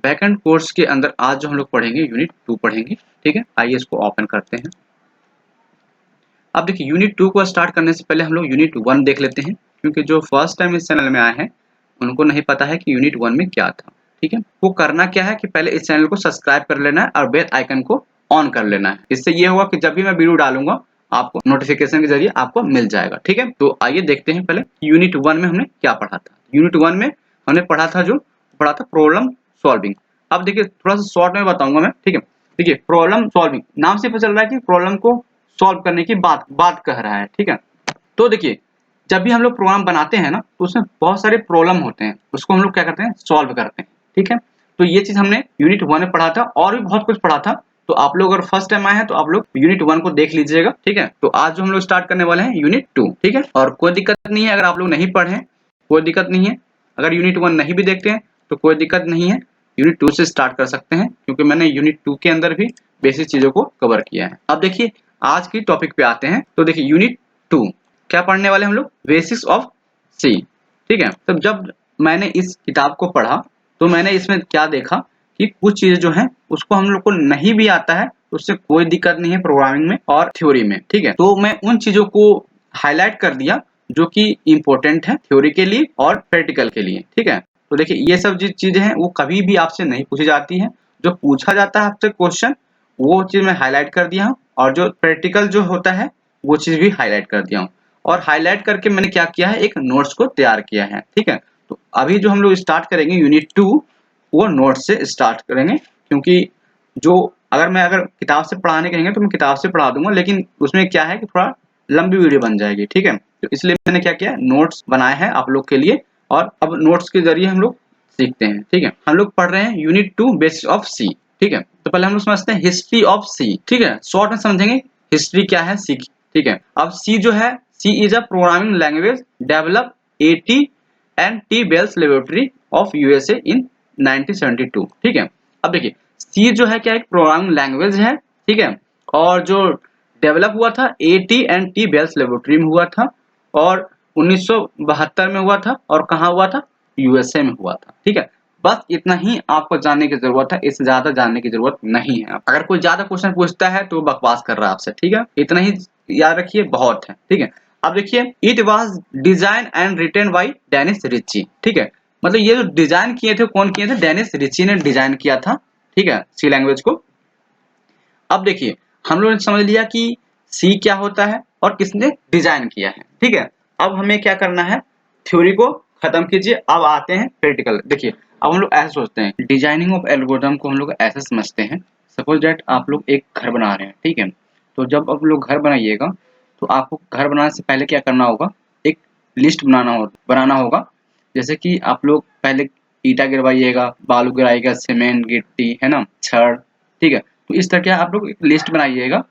Backend course के अंदर आज जो हम लोग पढ़ेंगे यूनिट 2 पढ़ेंगे। ठीक है, आइए इसको ओपन करते हैं। अब देखिए यूनिट 2 को स्टार्ट करने से पहले हम लोग यूनिट 1 देख लेते हैं, क्योंकि जो फर्स्ट टाइम इस चैनल में आए हैं उनको नहीं पता है कि यूनिट 1 में क्या था। ठीक है, वो करना क्या है कि पहले इस चैनल को सब्सक्राइब कर लेना है और बेल आइकन को ऑन कर लेना है। इससे ये होगा कि जब भी मैं वीडियो डालूंगा आपको नोटिफिकेशन के जरिए आपको मिल जाएगा। ठीक है, तो आइए देखते हैं पहले यूनिट 1 में हमने क्या पढ़ा था। यूनिट 1 में हमने पढ़ा था प्रॉब्लम सॉल्विंग। अब देखिए थोड़ा सा शॉर्ट में बताऊंगा मैं। ठीक है, देखिए प्रॉब्लम सॉल्विंग नाम से पता चल रहा है कि प्रॉब्लम को सॉल्व करने की बात कह रहा है। ठीक है, तो देखिए जब भी हम लोग प्रोग्राम बनाते हैं ना तो उसमें बहुत सारे प्रॉब्लम होते हैं, उसको हम लोग क्या करते हैं सॉल्व करते हैं। ठीक है, तो ये चीज हमने यूनिट 1 में पढ़ा था और भी बहुत कुछ पढ़ा था। तो आप लोग अगर फर्स्ट टाइम आए हैं तो आप लोग यूनिट 1 को देख लीजिएगा। ठीक है, तो आज जो हम लोग स्टार्ट करने वाले हैं यूनिट 2। ठीक है, और कोई दिक्कत नहीं है अगर आप लोग नहीं पढ़े, कोई दिक्कत नहीं है। अगर यूनिट 1 नहीं भी देखते हैं तो कोई दिक्कत नहीं है, यूनिट 2 से स्टार्ट कर सकते हैं, क्योंकि मैंने यूनिट 2 के अंदर भी बेसिक चीजों को कवर किया है। अब देखिए आज की टॉपिक पे आते हैं। तो देखिए यूनिट 2 क्या पढ़ने वाले हम लोग, बेसिक्स ऑफ सी। ठीक है, तो जब मैंने इस किताब को पढ़ा तो मैंने इसमें क्या देखा कि कुछ चीजें जो हैं उसको हम लोग को नहीं भी आता है तो उससे कोई दिक्कत नहीं है प्रोग्रामिंग में और थ्योरी में। ठीक है, तो मैं उन चीजों को हाईलाइट कर दिया जो कि इंपॉर्टेंट है थ्योरी के लिए और प्रैक्टिकल के लिए। ठीक है, तो देखिए ये सब जो चीजें हैं वो कभी भी आपसे नहीं पूछी जाती है। जो पूछा जाता है आपसे क्वेश्चन वो चीज मैं हाईलाइट कर दिया हूँ, और जो प्रैक्टिकल जो होता है वो चीज भी हाईलाइट कर दिया हूँ। और हाईलाइट करके मैंने क्या किया है, एक नोट्स को तैयार किया है। ठीक है, तो अभी जो हम लोग स्टार्ट करेंगे यूनिट 2 वो नोट्स से स्टार्ट करेंगे, क्योंकि जो अगर किताब से पढ़ाने कहेंगे तो मैं किताब से पढ़ा दूंगा, लेकिन उसमें क्या है कि थोड़ा लंबी वीडियो बन जाएगी। ठीक है, तो इसलिए मैंने क्या किया, नोट्स बनाए हैं आप लोग के लिए, और अब नोट्स के जरिए हम लोग सीखते हैं। ठीक है, हम लोग पढ़ रहे हैं यूनिट 2 बेसिस ऑफ सी। ठीक है, तो पहले हम लोग समझते हैं हिस्ट्री ऑफ सी। ठीक है, शॉर्ट में समझेंगे हिस्ट्री क्या है सी की। ठीक है, अब सी जो है, C is a programming language develop AT and T bells laboratory of USA in 1972। ठीक है, अब देखिए सी जो है क्या एक प्रोग्रामिंग लैंग्वेज है। ठीक है, और जो डेवलप हुआ था A T and T bells laboratory में हुआ था, और 1972 में हुआ था, और कहाँ हुआ था, यूएसए में हुआ था। ठीक है, बस इतना ही आपको जानने की जरूरत है, इससे ज्यादा जानने की जरूरत नहीं है। अगर कोई ज्यादा क्वेश्चन पूछता है तो बकवास कर रहा है आपसे। ठीक है, इतना ही याद रखिए, बहुत है। ठीक है, अब देखिए it was design and written by Dennis Ritchie. ठीक है, मतलब ये जो डिजाइन किए थे कौन किए थे, डेनिस रिची ने डिजाइन किया था। ठीक है, सी लैंग्वेज को। अब देखिए हम लोगों ने समझ लिया कि सी क्या होता है और किसने डिजाइन किया है। ठीक है, अब हमें क्या करना है, थ्योरी को खत्म कीजिए, अब आते हैं प्रैक्टिकल। देखिए अब हम लोग ऐसे सोचते हैं, डिजाइनिंग ऑफ एल्गोरिथम को हम लोग ऐसे समझते हैं। सपोज दैट आप लोग एक घर बना रहे हैं। ठीक है, तो जब आप लोग घर बनाइएगा तो आपको घर बनाने से पहले क्या करना होगा, एक लिस्ट बनाना होगा। जैसे कि आप लोग पहले ईटा गिरवाइएगा, बालू गिराइएगा, सीमेंट, गिट्टी, है ना, छड़। ठीक है, तो इस तरह के आप लोग एक लिस्ट बनाइएगा,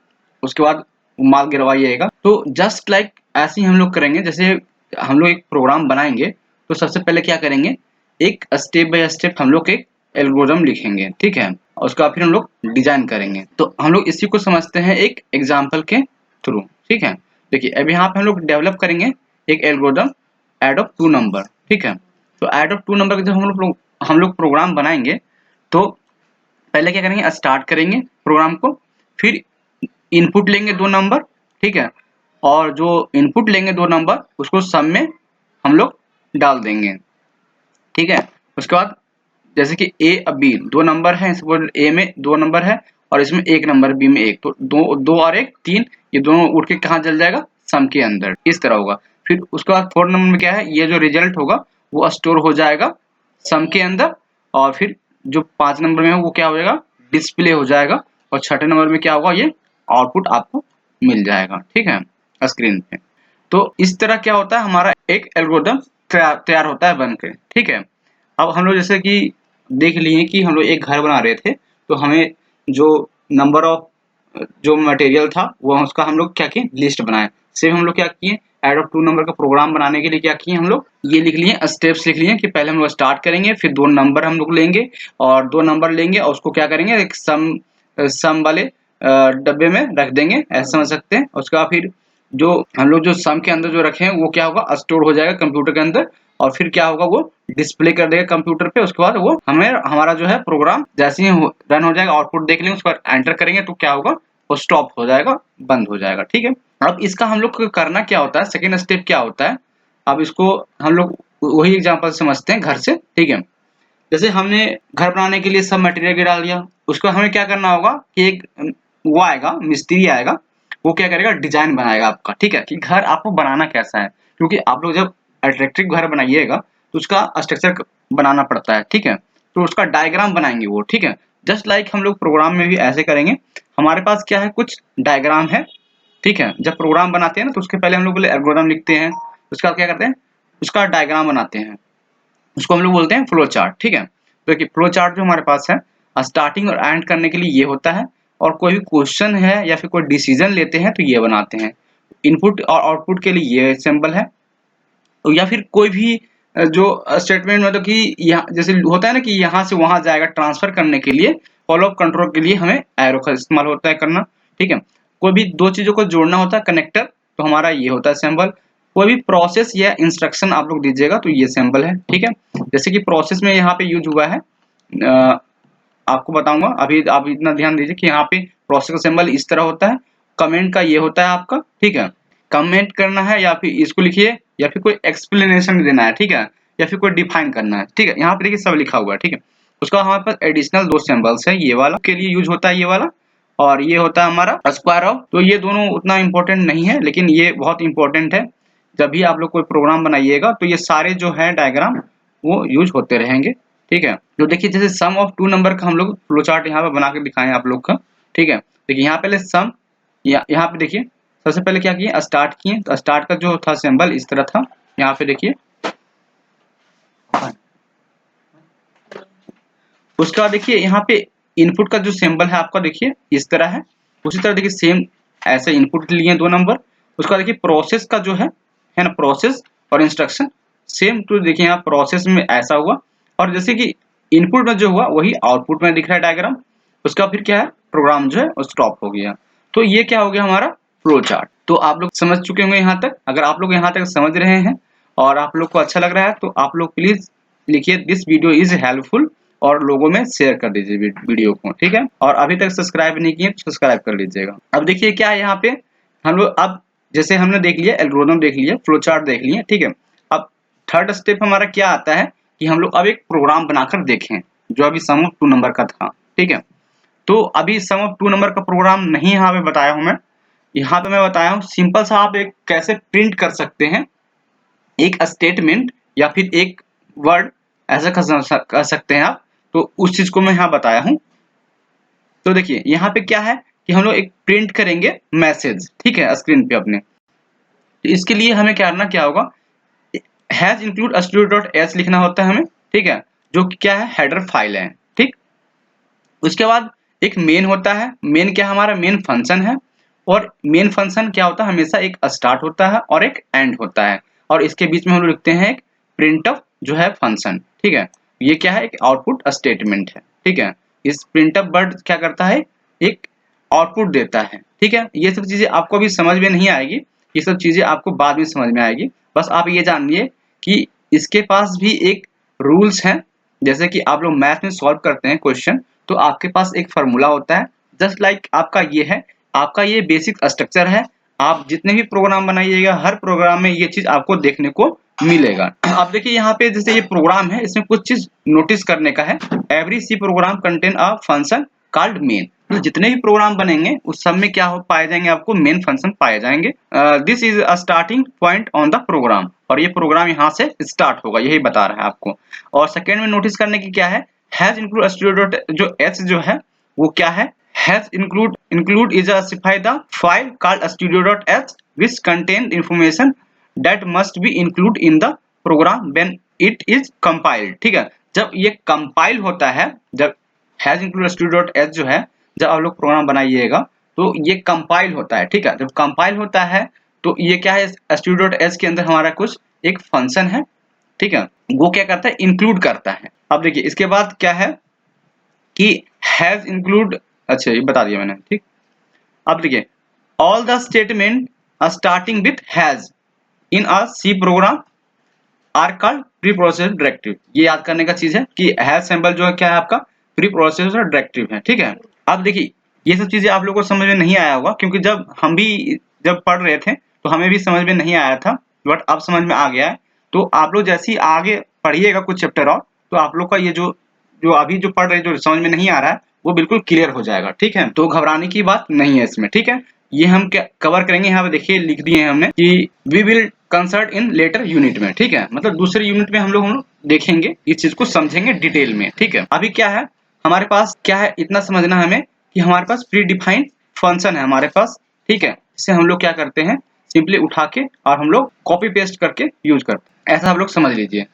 उसके बाद माल गिरवाइएगा। तो जस्ट लाइक ऐसे ही हम लोग करेंगे। जैसे हम लोग एक प्रोग्राम बनाएंगे तो सबसे पहले क्या करेंगे, एक स्टेप बाय स्टेप हम लोग एक एल्गोरिथम लिखेंगे। ठीक है, और उसके बाद फिर हम लोग डिजाइन करेंगे। तो हम लोग इसी को समझते हैं एक एग्जाम्पल के थ्रू। ठीक है, देखिए अब यहाँ पे हम लोग डेवलप करेंगे एक एल्गोरिथम एड ऑफ 2 नंबर। ठीक है, तो एड ऑफ 2 नंबर का जब हम लोग प्रोग्राम बनाएंगे तो पहले क्या करेंगे, स्टार्ट करेंगे प्रोग्राम को, फिर इनपुट लेंगे 2 नंबर। ठीक है, और जो इनपुट लेंगे 2 नंबर उसको सम में हम लोग डाल देंगे। ठीक है, उसके बाद जैसे कि ए अब बी 2 नंबर है, ए में 2 नंबर है और इसमें 1 नंबर, बी में 1, तो 2 और 1 3, ये दोनों उठ के कहाँ चल जाएगा, सम के अंदर। इस तरह होगा। फिर उसके बाद 4 नंबर में क्या है, ये जो रिजल्ट होगा वो स्टोर हो जाएगा सम के अंदर, और फिर जो 5 नंबर में है वो क्या हो जाएगा, डिस्प्ले हो जाएगा, और छठे नंबर में क्या होगा, ये आउटपुट आपको मिल जाएगा। ठीक है, स्क्रीन पे। तो इस तरह क्या होता है, हमारा एक एल्गोरिथम तैयार होता है बन के। ठीक है, अब हम लोग जैसे कि देख लिए कि हम लोग एक घर बना रहे थे, तो हमें जो नंबर ऑफ जो मटेरियल था वो उसका हम लोग क्या किए, लिस्ट बनाए। सेम हम लोग क्या किए, एड ऑफ 2 नंबर का प्रोग्राम बनाने के लिए क्या किए, हम लोग ये लिख लिए, स्टेप्स लिख लिए कि पहले हम लोग स्टार्ट करेंगे, फिर 2 नंबर हम लोग लेंगे, और 2 नंबर लेंगे और उसको क्या करेंगे, एक सम वाले डब्बे में रख देंगे, ऐसा समझ सकते हैं। उसके बाद फिर जो हम लोग जो सम के अंदर जो रखे हैं वो क्या होगा, स्टोर हो जाएगा कंप्यूटर के अंदर, और फिर क्या होगा, वो डिस्प्ले कर देगा कंप्यूटर पे। उसके बाद वो हमें हमारा जो है प्रोग्राम जैसे ही रन हो जाएगा, आउटपुट देख लेंगे, उसके बाद एंटर करेंगे तो क्या होगा, वो स्टॉप हो जाएगा, बंद हो जाएगा। ठीक है, अब इसका हम लोग को करना क्या होता है, सेकेंड स्टेप क्या होता है, अब इसको हम लोग वही एग्जाम्पल समझते हैं घर से। ठीक है, जैसे हमने घर बनाने के लिए सब मटेरियल डाल दिया, उसको हमें क्या करना होगा कि एक वो आएगा, मिस्त्री आएगा, वो क्या करेगा, डिजाइन बनाएगा आपका। ठीक है, कि घर आपको बनाना कैसा है, क्योंकि आप लोग जब इलेक्ट्रिक घर बनाइएगा तो उसका स्ट्रक्चर बनाना पड़ता है। ठीक है, तो उसका डायग्राम बनाएंगे वो। ठीक है, जस्ट लाइक हम लोग प्रोग्राम में भी ऐसे करेंगे। हमारे पास क्या है, कुछ डायग्राम है। ठीक है, जब प्रोग्राम बनाते हैं ना तो उसके पहले हम लोग पहले एल्गोरिथम लिखते हैं, उसका क्या करते हैं, उसका डायग्राम बनाते हैं, उसको हम लोग बोलते हैं फ्लो चार्ट। ठीक है, तो देखिए फ्लो चार्ट जो हमारे पास है, स्टार्टिंग और एंड करने के लिए ये होता है, और कोई भी क्वेश्चन है या फिर कोई डिसीजन लेते हैं तो ये बनाते हैं। इनपुट और आउटपुट के लिए ये सिंबल है, तो या फिर कोई भी जो स्टेटमेंट मतलब कि यहाँ जैसे होता है ना कि यहाँ से वहां जाएगा, ट्रांसफर करने के लिए, फॉलो अप कंट्रोल के लिए हमें एरो का इस्तेमाल होता है करना। ठीक है, कोई भी दो चीजों को जोड़ना होता है, कनेक्टर, तो हमारा ये होता है सिंबल। कोई भी प्रोसेस या इंस्ट्रक्शन आप लोग दीजिएगा तो ये सिंबल है। ठीक है, जैसे कि प्रोसेस में यहाँ पे यूज हुआ है, आपको बताऊंगा, अभी आप इतना ध्यान दीजिए कि यहाँ पे प्रोसेस का सिंबल इस तरह होता है, कमेंट का ये होता है आपका। ठीक है, कमेंट करना है या फिर इसको लिखिए, या फिर कोई एक्सप्लेनेशन देना है, ठीक है, या फिर कोई डिफाइन करना है। ठीक है, यहाँ पे देखिए सब लिखा हुआ है। ठीक है, उसका हमारे पास एडिशनल दो सिंबल्स है, ये वाला के लिए यूज होता है ये वाला, और ये होता है हमारा स्क्वायर ऑफ। तो ये दोनों उतना इंपॉर्टेंट नहीं है, लेकिन ये बहुत इंपॉर्टेंट है। जब भी आप लोग कोई प्रोग्राम बनाइएगा तो ये सारे जो है डायग्राम वो यूज होते रहेंगे। ठीक है, जो देखिए जैसे सम ऑफ टू नंबर का हम लोग फ्लो चार्ट यहाँ पे बना के दिखाएं आप लोग का। ठीक है, देखिए यहाँ पहले सम, यहाँ पे देखिए सबसे पहले क्या किए, स्टार्ट किए, तो स्टार्ट का जो था सिंबल इस तरह था। यहाँ पे देखिए, उसका देखिए यहाँ पे इनपुट का जो सिंबल है आपका देखिए इस तरह है। उसी तरह देखिए सेम ऐसे इनपुट लिए दो नंबर। उसका देखिए प्रोसेस का जो है ना, प्रोसेस और इंस्ट्रक्शन सेम टू, देखिए यहाँ प्रोसेस में ऐसा हुआ, और जैसे कि इनपुट में जो हुआ वही आउटपुट में दिख रहा है डायग्राम। उसका फिर क्या है, प्रोग्राम जो है वो स्टॉप हो गया। तो ये क्या हो गया हमारा फ्लो चार्ट। तो आप लोग समझ चुके होंगे यहाँ तक। अगर आप लोग यहाँ तक समझ रहे हैं और आप लोग को अच्छा लग रहा है तो आप लोग प्लीज लिखिए दिस वीडियो इज हेल्पफुल, और लोगों में शेयर कर दीजिए वीडियो को। ठीक है, और अभी तक सब्सक्राइब नहीं किए तो सब्सक्राइब कर लीजिएगा। अब देखिए क्या है यहाँ पे, हम लोग अब जैसे हमने देख लिया एल्गोरिथम, देख लिया फ्लो चार्ट, देख लिया। ठीक है, अब थर्ड स्टेप हमारा क्या आता है कि हम लोग अब एक प्रोग्राम बनाकर देखें, जो अभी सम ऑफ टू नंबर का था। ठीक है, तो अभी सम ऑफ टू नंबर का प्रोग्राम नहीं यहाँ पे बताया हूँ मैं, यहाँ पे मैं बताया हूँ सिंपल सा आप एक कैसे प्रिंट कर सकते हैं एक स्टेटमेंट या फिर एक वर्ड, ऐसा कर सकते हैं आप। तो उस चीज को मैं यहाँ बताया हूँ। तो देखिए यहाँ पे क्या है कि हम लोग एक प्रिंट करेंगे मैसेज, ठीक है, स्क्रीन पे अपने। तो इसके लिए हमें करना क्या होगा, हैज इंक्लूड studio.h लिखना होता है हमें। ठीक है, जो कि क्या है, हेडर फाइल है। ठीक, उसके बाद एक मेन होता है, मेन क्या हमारा मेन फंक्शन है, और मेन फंक्शन क्या होता है, हमेशा एक स्टार्ट होता है और एक एंड होता है, और इसके बीच में हम लोग लिखते हैं एक प्रिंटफ जो है फंक्शन। ठीक है, ये क्या है, एक आउटपुट स्टेटमेंट है। ठीक है, इस प्रिंटफ वर्ड क्या करता है, एक आउटपुट देता है। ठीक है, ये सब चीजें आपको अभी समझ में नहीं आएगी, ये सब चीजें आपको बाद में समझ में आएगी। बस आप ये जानिए कि इसके पास भी एक रूल्स हैं। जैसे कि आप लोग मैथ में सॉल्व करते हैं क्वेश्चन, तो आपके पास एक फार्मूला होता है, जस्ट लाइक आपका ये है, आपका ये बेसिक स्ट्रक्चर है। आप जितने भी प्रोग्राम बनाइएगा हर प्रोग्राम में ये चीज आपको देखने को मिलेगा। अब देखिए यहाँ पे जैसे ये प्रोग्राम है, इसमें कुछ चीज नोटिस करने का है। Every C program contain a function called main. तो जितने भी प्रोग्राम बनेंगे उस सब में क्या हो पाए जाएंगे, आपको मेन फंक्शन पाए जाएंगे। This is a starting point on the program, और ये प्रोग्राम यहाँ से स्टार्ट होगा, यही बता रहा है आपको। और सेकेंड में नोटिस करने की क्या है, हैज इंक्लूड स्टूडियो जो एच जो है वो क्या है, hash include is a specify the file called studio.h which contain information that must be included in the program when it is compiled। ठीक है, जब ये कंपाइल होता है, जब हैज इंक्लूड studio.h जो है, जब आप लोग प्रोग्राम बनाइएगा तो ये कंपाइल होता है। ठीक है, जब कंपाइल होता है तो ये क्या है, studio.h के अंदर हमारा कुछ एक फंक्शन है। ठीक है, वो क्या करता है, इंक्लूड करता है। अब देखिए इसके बाद क्या है कि हैज इंक्लूड, अच्छा ये बता दिया मैंने। ठीक, अब देखिए all the statement starting with hash in a C program are called preprocessor directive. ये याद करने का चीज है कि हैश सिंबल जो है क्या है आपका प्री प्रोसेसर डायरेक्टिव है, ठीक है। अब देखिए ये सब चीजें आप लोगों को समझ में नहीं आया होगा, क्योंकि जब हम भी जब पढ़ रहे थे तो हमें भी समझ में नहीं आया था, बट अब समझ में आ गया है। तो आप लोग जैसे ही आगे पढ़िएगा कुछ चैप्टर और, तो आप लोग का ये जो जो अभी जो पढ़ रहे जो समझ में नहीं आ रहा है वो बिल्कुल क्लियर हो जाएगा, ठीक है। तो घबराने की बात नहीं है इसमें, ठीक है। ये हम क्या कवर करेंगे, यहाँ पे देखिए लिख दिए हैं हमने कि we will consult in later unit में, ठीक है। मतलब दूसरे यूनिट में हम लोग देखेंगे इस चीज को, समझेंगे डिटेल में, ठीक है। अभी क्या है हमारे पास, क्या है इतना समझना हमें कि हमारे पास प्री डिफाइंड फंक्शन है हमारे पास, ठीक है। इसे हम लोग क्या करते हैं, सिंपली उठा के और हम लोग कॉपी पेस्ट करके यूज करते हैं, ऐसा आप लोग समझ लीजिए।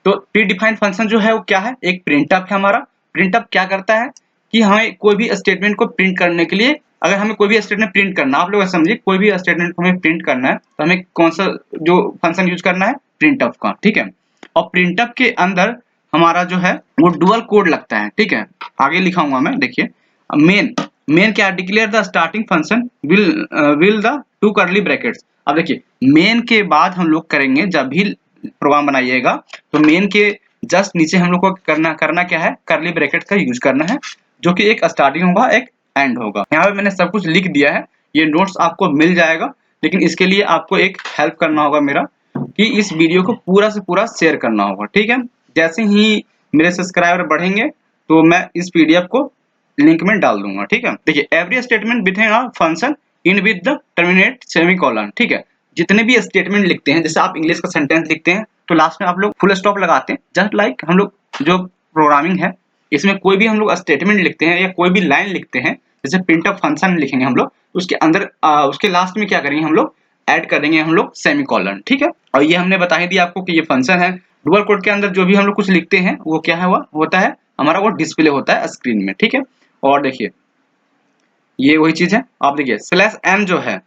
तो प्री डिफाइंड फंक्शन जो है वो क्या है, एक प्रिंटअप है हमारा। प्रिंटअप क्या करता है कि हमें कोई भी स्टेटमेंट को प्रिंट करने के लिए, अगर हमें कोई भी स्टेटमेंट प्रिंट करना, आप लोग समझिए कोई भी स्टेटमेंट को हमें प्रिंट करना है तो हमें कौन सा जो फंक्शन यूज करना है, प्रिंटअप का, ठीक है। और प्रिंटअप के अंदर हमारा जो है वो डुअल कोड लगता है, ठीक है। आगे लिखाऊंगा मैं, देखिए मेन क्या, declare the starting function will the two करली ब्रैकेट्स। अब देखिए मेन के बाद हम लोग करेंगे, जब भी प्रोग्राम बनाइएगा तो मेन के जस्ट नीचे हम लोग को करना क्या है, करली ब्रैकेट का यूज करना है, जो कि एक स्टार्टिंग होगा एक एंड होगा। यहाँ पे मैंने सब कुछ लिख दिया है, ये नोट्स आपको मिल जाएगा, लेकिन इसके लिए आपको एक हेल्प करना होगा मेरा, कि इस वीडियो को पूरा से पूरा शेयर करना होगा, ठीक है। जैसे ही मेरे सब्सक्राइबर बढ़ेंगे तो मैं इस पीडीएफ को लिंक में डाल दूंगा, ठीक है। देखिए every statement within a function in with the terminate semicolon, ठीक है। जितने भी स्टेटमेंट लिखते हैं, जैसे आप इंग्लिश का सेंटेंस लिखते हैं तो लास्ट में आप लोग फुल स्टॉप लगाते हैं, जस्ट लाइक हम लोग जो प्रोग्रामिंग है इसमें कोई भी हम लोग स्टेटमेंट लिखते हैं या कोई भी लाइन लिखते हैं, जैसे प्रिंटअप फंक्शन लिखेंगे हम लोग, उसके अंदर उसके लास्ट में क्या करेंगे हम लोग, ऐड कर देंगे हम लोग सेमीकोलन, ठीक है। और ये हमने बता ही दिया आपको कि ये फंक्शन है। डुअल कोड के अंदर जो भी हम लोग कुछ लिखते हैं वो क्या है, वो होता है हमारा, वो डिस्प्ले होता है स्क्रीन में, ठीक है। और देखिए ये वही चीज है, आप देखिए स्लैश एन जो है,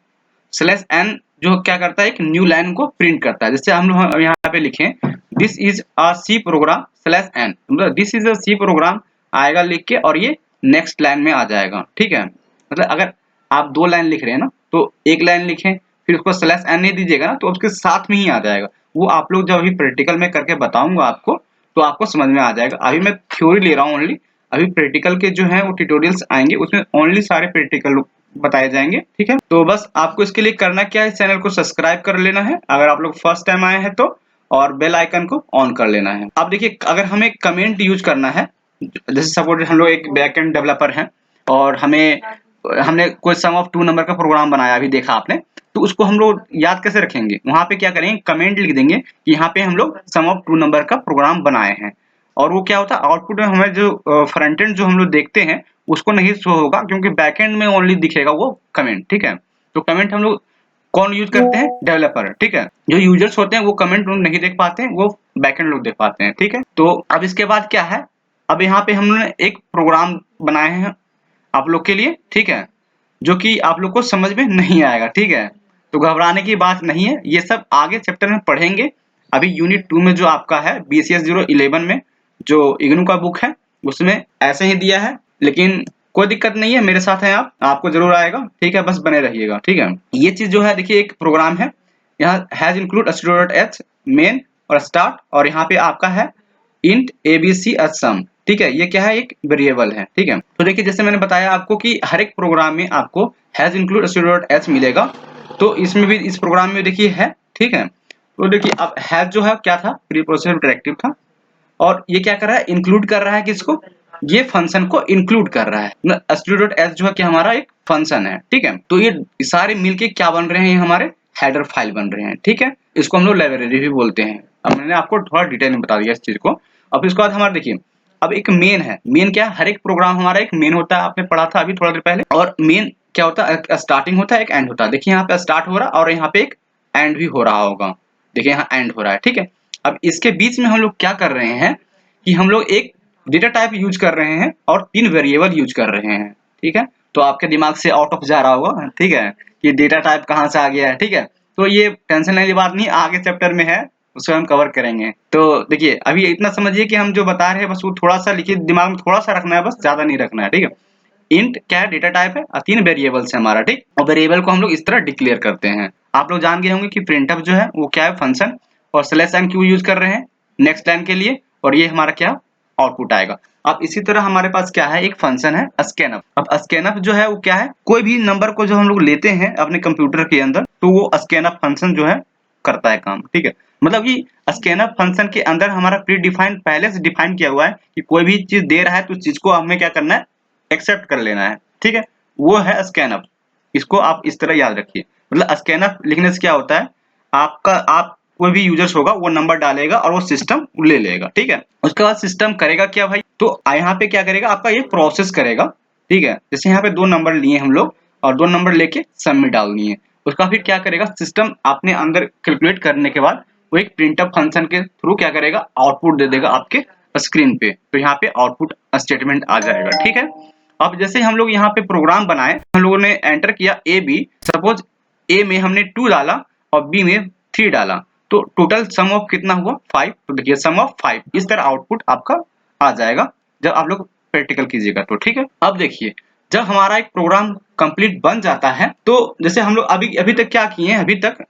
स्लैश एन जो क्या करता है, एक न्यू लाइन को प्रिंट करता है। जैसे हम लोग यहाँ पे लिखें this is a C program slash N, मतलब this is a C program आएगा लिख के, और ये नेक्स्ट लाइन में आ जाएगा, ठीक है। मतलब अगर आप दो लाइन लिख रहे हैं ना, तो एक लाइन लिखें फिर उसको स्लैश एन नहीं दीजिएगा ना, तो उसके साथ में ही आ जाएगा। वो आप लोग जब अभी प्रैक्टिकल में करके बताऊंगा आपको, तो आपको समझ में आ जाएगा। अभी मैं थ्योरी ले रहा हूँ ओनली, अभी प्रैक्टिकल के जो है वो ट्यूटोरियल्स आएंगे, उसमें ओनली सारे प्रैक्टिकल बताए जाएंगे, ठीक है। तो बस आपको इसके लिए करना क्या है, इस चैनल को सब्सक्राइब कर लेना है अगर आप लोग फर्स्ट टाइम आए हैं तो, और बेल आइकन को ऑन कर लेना है। अब देखिए अगर हमें कमेंट यूज करना है, जैसे सपोज हम लोग एक बैकएंड डेवलपर हैं और हमने कोई सम ऑफ टू नंबर का प्रोग्राम बनाया, अभी देखा आपने, तो उसको हम लोग याद कैसे रखेंगे, वहां पे क्या करेंगे, कमेंट लिख देंगे कि यहाँ पे हम लोग सम ऑफ टू नंबर का प्रोग्राम बनाए हैं। और वो क्या होता है, आउटपुट में हमें जो फ्रंट एंड जो हम लोग देखते हैं उसको नहीं शो होगा, क्योंकि बैकएंड में ओनली दिखेगा वो कमेंट, ठीक है। तो कमेंट हम लोग कौन यूज करते हैं, डेवलपर, ठीक है। जो यूजर्स होते हैं वो कमेंट नहीं देख पाते हैं, वो बैकएंड लोग देख पाते हैं, ठीक है। तो अब इसके बाद क्या है, अब यहाँ पे हमने एक प्रोग्राम बनाए हैं आप लोग के लिए, ठीक है, जो कि आप लोग को समझ में नहीं आएगा, ठीक है। तो घबराने की बात नहीं है, ये सब आगे चैप्टर में पढ़ेंगे। अभी यूनिट 2 में जो आपका है BCS 011 में जो इग्नू का बुक है उसमें ऐसे ही दिया है, लेकिन कोई दिक्कत नहीं है, मेरे साथ हैं आप, आपको जरूर आएगा, ठीक है। बस बने रहिएगा, ठीक है। ये चीज जो है देखिए एक प्रोग्राम है, यहाँ हैज इंक्लूड stdio.h मेन और स्टार्ट, और यहाँ पे आपका है इंट abc sum, ठीक है। ये क्या है, एक वेरिएबल है, ठीक है। तो देखिए जैसे मैंने बताया आपको कि हर एक प्रोग्राम में आपको हैज इंक्लूड stdio.h मिलेगा, तो इसमें भी इस प्रोग्राम में देखिए है, ठीक है। तो देखिए अब हैज जो है क्या था, प्री प्रोसेसर डायरेक्टिव था, और ये क्या कर रहा है, इंक्लूड कर रहा है किसको, ये फंक्शन को इंक्लूड कर रहा है। stdio.h जो है कि हमारा एक फंक्शन है, ठीक है। तो ये सारे मिलके क्या बन रहे हैं, हमारे हेडर फाइल बन रहे हैं, ठीक है। इसको हम लोग लाइब्रेरी भी बोलते हैं। अब मैंने आपको थोड़ा डिटेल में बता दिया इस चीज को। अब इसके बाद हमारा देखिए अब एक मेन है, मेन क्या है, हर एक प्रोग्राम हमारा एक मेन होता है, आपने पढ़ा था अभी थोड़ा देर पहले। और मेन क्या होता है, स्टार्टिंग होता है, एक एंड होता है। देखिए यहाँ पे स्टार्ट हो रहा है और यहाँ पे एक एंड भी हो रहा होगा, देखिए यहाँ एंड हो रहा है, ठीक है। अब इसके बीच में हम लोग क्या कर रहे हैं कि हम लोग एक डेटा टाइप यूज कर रहे हैं और 3 वेरिएबल यूज कर रहे हैं, ठीक है। तो आपके दिमाग से आउट ऑफ जा रहा होगा, ठीक है, कि डेटा टाइप कहाँ से आ गया है, ठीक है। तो ये टेंशन लेने की बात नहीं, आगे चैप्टर में है, उसको हम कवर करेंगे। तो देखिए अभी इतना समझिए कि हम जो बता रहे हैं बस वो थोड़ा सा लिखिए, दिमाग में थोड़ा सा रखना है, बस ज्यादा नहीं रखना है, ठीक है। इंट क्या है, डेटा टाइप है, 3 वेरिएबल्स है हमारा, ठीक। और वेरिएबल को हम लोग इस तरह डिक्लेयर करते हैं। आप लोग जान गए होंगे कि प्रिंटअप जो है वो क्या है, फंक्शन, और स्लैश एन क्यों यूज कर रहे हैं, नेक्स्ट लाइन के लिए, और ये हमारा क्या आउटपुट आएगा। अब इसी तरह हमारे पास क्या है, एक फंक्शन है स्कैनअप। अब स्कैनअप जो है वो क्या है, कोई भी नंबर को जो हम लोग लेते हैं अपने कंप्यूटर के अंदर तो वो स्कैनअप फंक्शन जो है करता है काम, ठीक है। मतलब कि स्कैनअप फंक्शन के अंदर हमारा प्री डिफाइंड पहले से डिफाइन किया हुआ है कि कोई भी चीज दे रहा है तो उस चीज को हमें क्या करना है, एक्सेप्ट कर लेना है, ठीक है। वो है स्कैनअप, इसको आप इस तरह याद रखिए। मतलब स्कैनअप लिखने से क्या होता है, आप कोई भी यूजर्स होगा वो नंबर डालेगा और वो सिस्टम ले लेगा, ठीक है। उसके बाद सिस्टम करेगा क्या भाई, तो यहाँ पे क्या करेगा, आपका ये प्रोसेस करेगा, ठीक है। जैसे यहाँ पे 2 नंबर लिए हम लोग और 2 नंबर लेके सम में डाल दिए, उसका फिर क्या करेगा सिस्टम अपने अंदर कैलकुलेट करने के बाद वो एक प्रिंटअप फंक्शन के थ्रू क्या करेगा, आउटपुट दे देगा आपके स्क्रीन पे। तो यहाँ पे आउटपुट स्टेटमेंट आ जाएगा, ठीक है। अब जैसे हम लोग यहाँ पे प्रोग्राम बनाए, हम लोगों ने एंटर किया ए बी, सपोज ए में हमने 2 डाला और बी में 3 डाला, तो टोटल सम ऑफ कितना हुआ 5। तो देखिए सम ऑफ 5, इस तरह आउटपुट आपका आ जाएगा जब आप लोग प्रैक्टिकल कीजिएगा तो, ठीक है। अब देखिए जब हमारा एक प्रोग्राम कंप्लीट बन जाता है तो जैसे हम लोग अभी तक क्या किए हैं, अभी तक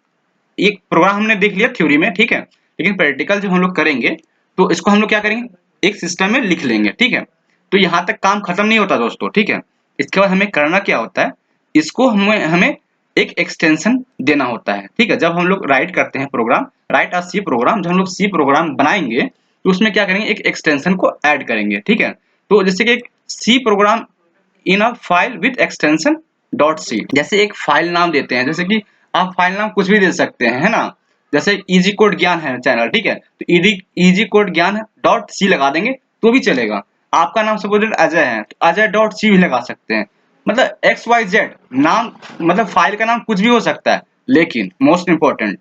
एक प्रोग्राम हमने देख लिया थ्योरी में, ठीक है। लेकिन प्रैक्टिकल जब हम लोग करेंगे तो इसको हम लोग क्या करेंगे, एक सिस्टम में लिख लेंगे, ठीक है। तो यहाँ तक काम खत्म नहीं होता दोस्तों, ठीक है। इसके बाद हमें करना क्या होता है, इसको हमें एक एक्सटेंशन देना होता है, ठीक है। जब हम लोग राइट करते हैं प्रोग्राम, राइट अ सी प्रोग्राम, जब हम लोग सी प्रोग्राम बनाएंगे तो उसमें क्या करेंगे, एक एक्सटेंशन को ऐड करेंगे, ठीक है। तो जैसे कि एक C program in a file with extension dot C, जैसे एक फाइल नाम देते हैं, जैसे कि आप फाइल नाम कुछ भी दे सकते हैं, है ना। जैसे इजी कोड ज्ञान है चैनल, ठीक है, तो इजी कोड ज्ञान डॉट सी लगा देंगे तो भी चलेगा। आपका नाम सपोज अजय है तो अजय डॉट सी भी लगा सकते हैं। मतलब एक्स वाई जेड नाम, मतलब फाइल का नाम कुछ भी हो सकता है, लेकिन मोस्ट इंपॉर्टेंट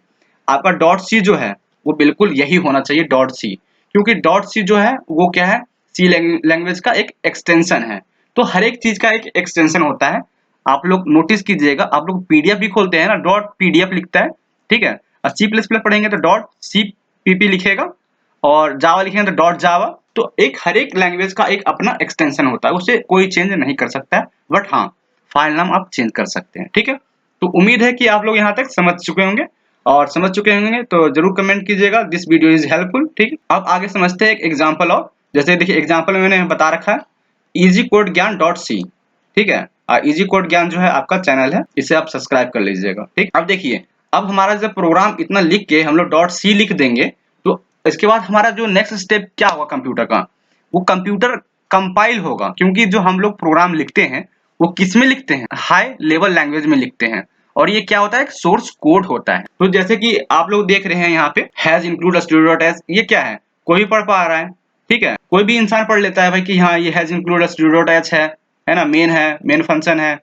आपका डॉट सी जो है वो बिल्कुल यही होना चाहिए, डॉट सी। क्योंकि डॉट सी जो है वो क्या है, सी लैंग्वेज का एक एक्सटेंशन है। तो हर एक चीज का एक एक्सटेंशन होता है। आप लोग नोटिस कीजिएगा, आप लोग पीडीएफ भी खोलते हैं ना, डॉट पीडीएफ लिखता है, ठीक है। और सी प्लस प्लस पढ़ेंगे तो डॉट सी पीपी लिखेगा, और जावा लिखेंगे तो डॉट जावा। तो एक हर एक लैंग्वेज का एक अपना एक्सटेंशन होता है, उसे कोई चेंज नहीं कर सकता है, बट हाँ फाइल नाम आप चेंज कर सकते हैं, ठीक है। तो उम्मीद है कि आप लोग यहाँ तक समझ चुके होंगे, और समझ चुके होंगे तो जरूर कमेंट कीजिएगा दिस वीडियो इज हेल्पफुल, ठीक है। अब आगे समझते हैं एक एग्जाम्पल और। जैसे देखिए एग्जाम्पल में मैंने बता रखा है इजी कोड ज्ञान डॉट सी, ठीक है। इजी कोड ज्ञान जो है आपका चैनल है, इसे आप सब्सक्राइब कर लीजिएगा, ठीक। अब देखिए अब हमारा जब प्रोग्राम इतना लिख के हम लोग डॉट सी लिख देंगे तो इसके बाद हमारा जो नेक्स्ट स्टेप क्या होगा कंप्यूटर का, वो कंप्यूटर कंपाइल होगा। क्योंकि जो हम लोग प्रोग्राम लिखते हैं वो किस में लिखते हैं, हाई लेवल लैंग्वेज में लिखते हैं, और ये क्या होता है, एक सोर्स कोड होता है। तो जैसे कि आप लोग देख रहे हैं यहाँ पे हैज इंक्लूड stdio.h, ये क्या है, कोई भी पढ़ पा रहा है, ठीक है। कोई भी इंसान पढ़ लेता है भाई कि हाँ ये हैज इंक्लूड stdio.h है ना, मेन फंक्शन है,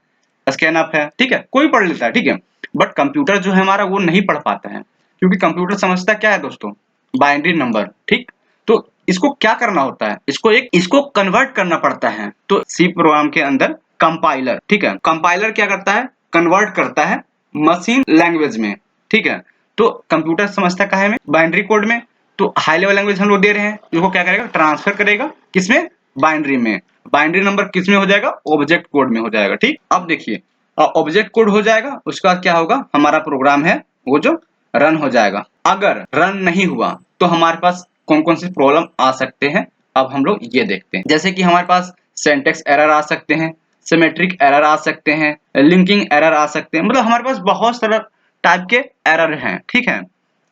स्कैनअप है, ठीक है, कोई पढ़ लेता है, ठीक है। बट कंप्यूटर जो है हमारा वो नहीं पढ़ पाता है, क्योंकि कंप्यूटर समझता क्या है दोस्तों, बाइनरी नंबर, ठीक। तो इसको क्या करना होता है, इसको कन्वर्ट करना पड़ता है। तो सी प्रोग्राम के अंदर कंपाइलर, ठीक है, कंपाइलर क्या करता है, कन्वर्ट करता है मशीन लैंग्वेज में, ठीक है। तो कंप्यूटर समझता है में बाइनरी कोड में, तो हाई लेवल लैंग्वेज हम लोग दे रहे हैं, इसको क्या करेगा, ट्रांसफर करेगा किसमें, बाइनरी में। बाइनरी नंबर किस में हो जाएगा, ऑब्जेक्ट कोड में हो जाएगा, ठीक। अब देखिए ऑब्जेक्ट कोड हो जाएगा, उसके बाद क्या होगा, हमारा प्रोग्राम है वो जो रन हो जाएगा। अगर रन नहीं हुआ तो हमारे पास कौन कौन से प्रॉब्लम आ सकते हैं, अब हम लोग ये देखते हैं। जैसे कि हमारे पास सिंटैक्स एरर आ सकते हैं, सिमेट्रिक एरर आ सकते हैं, लिंकिंग एरर आ सकते हैं, मतलब हमारे पास बहुत सारा टाइप के एरर हैं, ठीक है।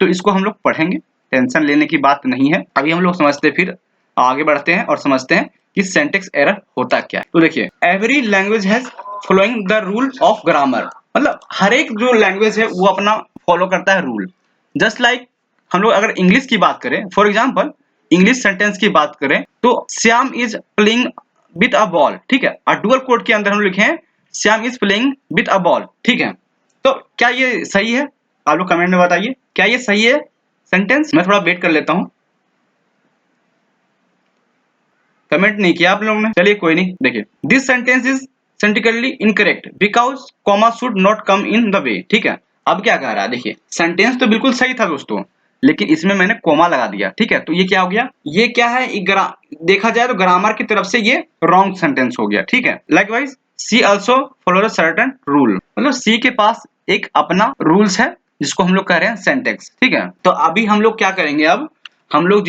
तो इसको हम लोग पढ़ेंगे, टेंशन लेने की बात नहीं है। अभी हम लोग समझते फिर आगे बढ़ते हैं और समझते हैं कि सिंटैक्स एरर होता क्या है। तो देखिए every language has following the rule of grammar, मतलब हर एक जो लैंग्वेज है वो अपना फॉलो करता है रूल। जस्ट लाइक हम लोग अगर इंग्लिश की बात करें, फॉर एग्जाम्पल इंग्लिश सेंटेंस की बात करें तो Shyam is playing with a ball, ठीक है। और डुअल कोड के अंदर हम लिखे हैं Shyam is playing with a ball, ठीक है। तो क्या ये सही है, आप लोग कमेंट में बताइए क्या ये सही है सेंटेंस। मैं थोड़ा वेट कर लेता हूं, कमेंट नहीं किया आप लोगों ने, चलिए कोई नहीं। देखिए this sentence is syntactically incorrect because comma should not come in the way, ठीक है। अब क्या कह रहा है, देखिए सेंटेंस तो बिल्कुल सही था दोस्तों, लेकिन इसमें मैंने कॉमा लगा दिया, ठीक है। तो ये क्या हो गया, ये क्या है, देखा जाए तो ग्रामर की तरफ से ये रॉन्ग सेंटेंस हो गया, ठीक है। लाइकवाइज सी ऑल्सो फॉलो सर्टेन रूल, मतलब सी के पास एक अपना रूल्स है जिसको हम लोग कह रहे हैं सिंटैक्स, ठीक है। तो अभी हम लोग क्या करेंगे, अब हम लोग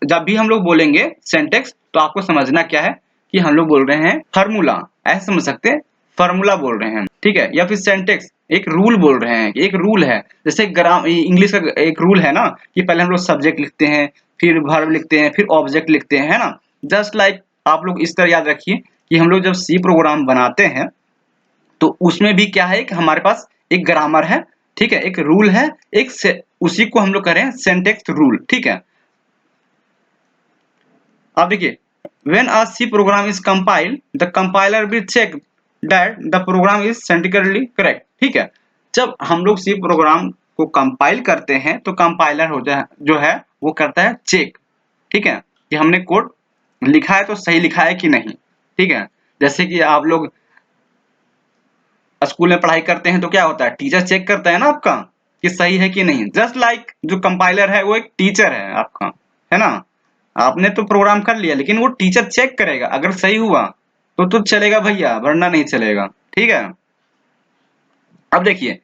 जब भी हम लोग बोलेंगे सिंटैक्स तो आपको समझना क्या है कि हम लोग बोल रहे हैं फार्मूला, ऐसे समझ सकते हैं, फार्मूला बोल रहे हैं, ठीक है। या फिर सिंटैक्स एक रूल बोल रहे हैं, एक रूल है, जैसे इंग्लिश का एक रूल है ना कि पहले हम लोग सब्जेक्ट लिखते हैं, फिर वर्ब लिखते हैं, फिर ऑब्जेक्ट लिखते हैं, है ना। जस्ट लाइक आप लोग इस तरह याद रखिए कि हम लोग जब सी प्रोग्राम बनाते हैं तो उसमें भी क्या है कि हमारे पास एक ग्रामर है, ठीक है, एक रूल है, उसी को हम लोग कह रहे हैं सिंटैक्स रूल, ठीक है। अब देखिए, when a C program is compiled, the compiler will check that the program is syntactically correct, ठीक है। जब हम लोग C प्रोग्राम को कंपाइल करते हैं तो कंपाइलर जो है वो करता है चेक, ठीक है, कि हमने कोड लिखा है तो सही लिखा है कि नहीं, ठीक है। जैसे कि आप लोग स्कूल में पढ़ाई करते हैं तो क्या होता है, टीचर चेक करता है ना आपका कि सही है कि नहीं। जस्ट लाइक जो कंपाइलर है वो एक टीचर है आपका, है ना। आपने तो प्रोग्राम कर लिया लेकिन वो टीचर चेक करेगा, अगर सही हुआ तो चलेगा भैया, वरना नहीं चलेगा, ठीक है। अब देखिए,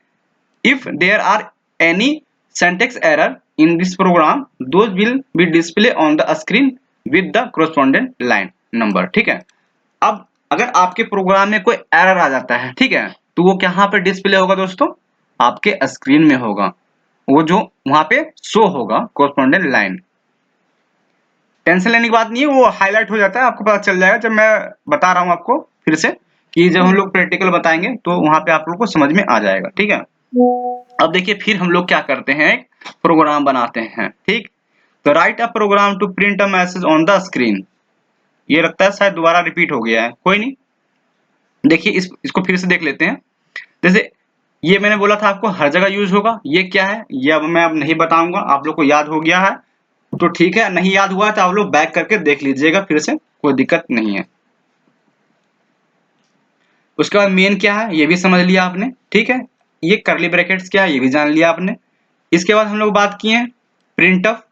if there are any syntax error in this program those will be display on the screen with the correspondent line number, ठीक है। अब अगर आपके प्रोग्राम में कोई एरर आ जाता है, ठीक है, तो वो कहाँ पे डिस्प्ले होगा दोस्तों, आपके स्क्रीन में होगा, वो जो वहां पे शो होगा कोरेस्पोंडेंट लाइन। टेंशन लेने की बात नहीं है, वो हाईलाइट हो जाता है, आपको पता चल जाएगा जब मैं बता रहा हूँ आपको फिर से, कि जब हम लोग प्रैक्टिकल बताएंगे तो वहां पे आप लोग को समझ में आ जाएगा, ठीक है। अब देखिए फिर हम लोग क्या करते हैं, प्रोग्राम बनाते हैं, ठीक। तो write a program to print a message on the screen. ये लगता है शायद दोबारा रिपीट हो गया है, कोई नहीं, देखिए इसको फिर से देख लेते हैं। जैसे ये मैंने बोला था आपको हर जगह यूज होगा, ये क्या है ये अब मैं नहीं बताऊंगा, आप लोग को याद हो गया है तो ठीक है, नहीं याद हुआ तो आप लोग बैक करके देख लीजिएगा फिर से, कोई दिक्कत नहीं है। उसके बाद मेन क्या है ये भी समझ लिया आपने, ठीक है। ये करली ब्रैकेट्स क्या है ये भी जान लिया आपने। इसके बाद हम लोग बात किए हैं प्रिंटफ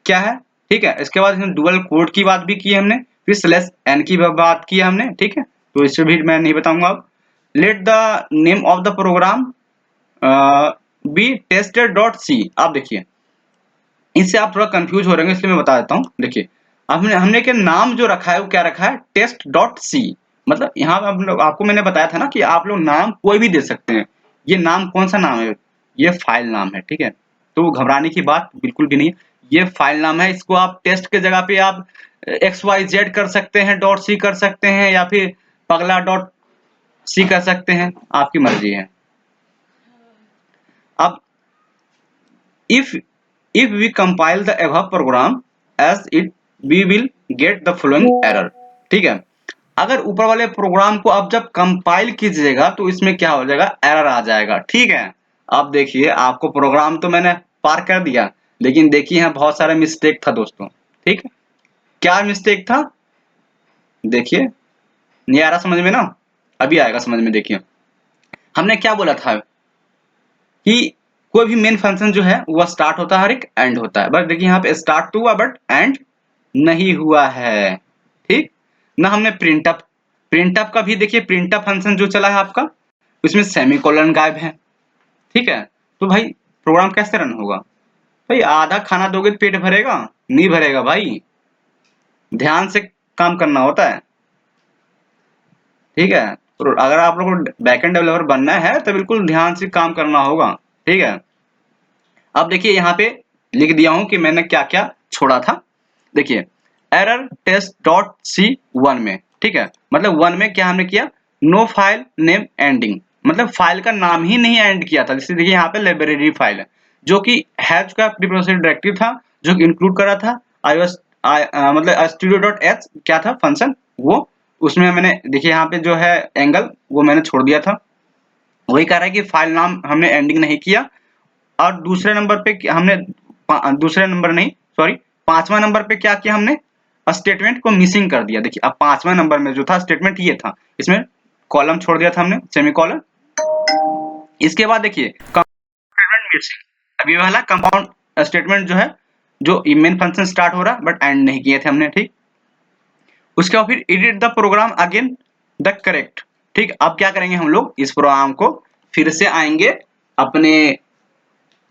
क्या है, ठीक है। इसके बाद डुअल कोड की बात भी की है हमने, फिर स्लैश एन की बात की है हमने, ठीक है। तो इससे भी मैं नहीं बताऊंगा। अब let the name of the program be tested dot C. आप देखिए इससे आप थोड़ा कंफ्यूज हो रहे हैं, इसलिए मैं बता देता हूँ। देखिए हमने हमने के नाम जो रखा है वो क्या रखा है, टेस्ट डॉट सी। मतलब यहाँ आपको मैंने बताया था ना कि आप लोग नाम कोई भी दे सकते हैं। ये नाम कौन सा नाम है, ये फाइल नाम है, ठीक है। तो घबराने की बात बिल्कुल भी नहीं, ये फाइल नाम है। इसको आप टेस्ट के जगह पे आप XYZ कर सकते हैं, डॉट सी कर सकते हैं, या फिर पगला डॉट सी कर सकते हैं, आपकी मर्जी है। अब if we compile the above program as it we will get the following error, ठीक है। अगर ऊपर वाले प्रोग्राम को आप जब कंपाइल कीजिएगा तो इसमें क्या हो जाएगा, एरर आ जाएगा, ठीक है। अब देखिए आपको प्रोग्राम तो मैंने पार कर दिया, लेकिन देखिए यहाँ बहुत सारा मिस्टेक था दोस्तों, ठीक है। क्या मिस्टेक था देखिए, नहीं आ रहा समझ में ना, अभी आएगा समझ में। देखिए हमने क्या बोला था कि कोई भी मेन फंक्शन जो है वह स्टार्ट होता है और एक एंड होता है, बट देखिए यहाँ पे स्टार्ट तो हुआ बट एंड नहीं हुआ है, ठीक ना। हमने प्रिंटअप का भी देखिए, प्रिंटअप फंक्शन जो चला है आपका उसमें सेमीकोलन गायब है, ठीक है। तो भाई प्रोग्राम कैसे रन होगा, भाई आधा खाना दोगे तो पेट भरेगा, नहीं भरेगा भाई, ध्यान से काम करना होता है, ठीक है। तो अगर आप लोग को बैकएंड डेवलपर बनना है तो बिल्कुल ध्यान से काम करना होगा, ठीक है। अब देखिए यहाँ पे लिख दिया हूं कि मैंने क्या क्या छोड़ा था। देखिए error test dot C one में, ठीक है, मतलब वन में क्या हमने किया, नो फाइल नेम एंडिंग, मतलब फाइल का नाम ही नहीं एंड किया था। जैसे देखिए यहाँ पे लाइब्रेरी फाइल है जो कि हैज का प्रीप्रोसेस्ड डायरेक्टरी था, जो कि इंक्लूड कर रहा था iOS मतलब studio.h क्या था फंक्शन, वो उसमें मैंने देखिए यहाँ पे जो है एंगल वो मैंने छोड़ दिया था। वही कह रहा है कि फाइल नाम हमने एंडिंग नहीं किया। और दूसरे नंबर पे हमने दूसरे नंबर नहीं सॉरी पांचवा नंबर पे क्या किया, हमने स्टेटमेंट को मिसिंग कर दिया। देखिए अब पांचवा नंबर में जो था स्टेटमेंट ये था, इसमें कॉलम छोड़ दिया था हमने, सेमीकोलन। इसके बाद देखिए स्टेटमेंट मिसिंग, अभी वाला कंपाउंड स्टेटमेंट जो है, जो मेन फंक्शन स्टार्ट हो रहा बट एंड नहीं किए थे हमने, ठीक। उसके बाद फिर edit the program again the correct, ठीक। अब क्या करेंगे हम लोग, इस प्रोग्राम को फिर से आएंगे अपने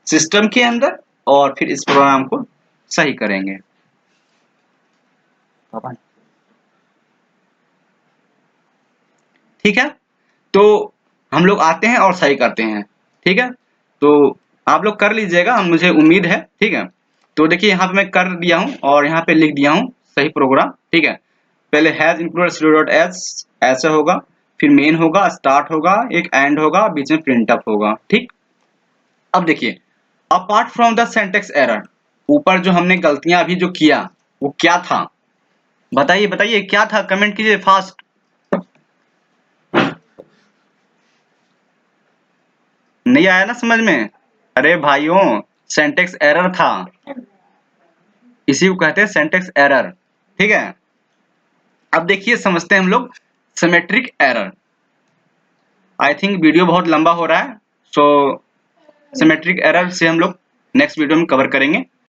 सिस्टम के अंदर और फिर इस प्रोग्राम को सही करेंगे। ठीक है, तो हम लोग आते हैं और सही करते हैं। ठीक है, तो आप लोग कर लीजिएगा, मुझे उम्मीद है। ठीक है, तो देखिए यहाँ पे मैं कर दिया हूँ और यहाँ पे लिख दिया हूँ सही प्रोग्राम। ठीक है, पहले हैज इंक्लूडेड एस ऐसे होगा, फिर मेन होगा, स्टार्ट होगा, एक एंड होगा, बीच में प्रिंट अप होगा। ठीक, अब देखिए apart from the syntax error, ऊपर जो हमने गलतियां अभी जो किया वो क्या था, बताइए बताइए क्या था, कमेंट कीजिए फास्ट। नहीं आया ना समझ में? अरे भाइयों, सिंटैक्स एरर था, इसी को कहते हैं सिंटैक्स एरर। ठीक है, अब देखिए समझते हैं हम लोग symmetric error. I think video बहुत लंबा हो रहा है, सो सिमेट्रिक एरर से हम लोग नेक्स्ट वीडियो में कवर करेंगे।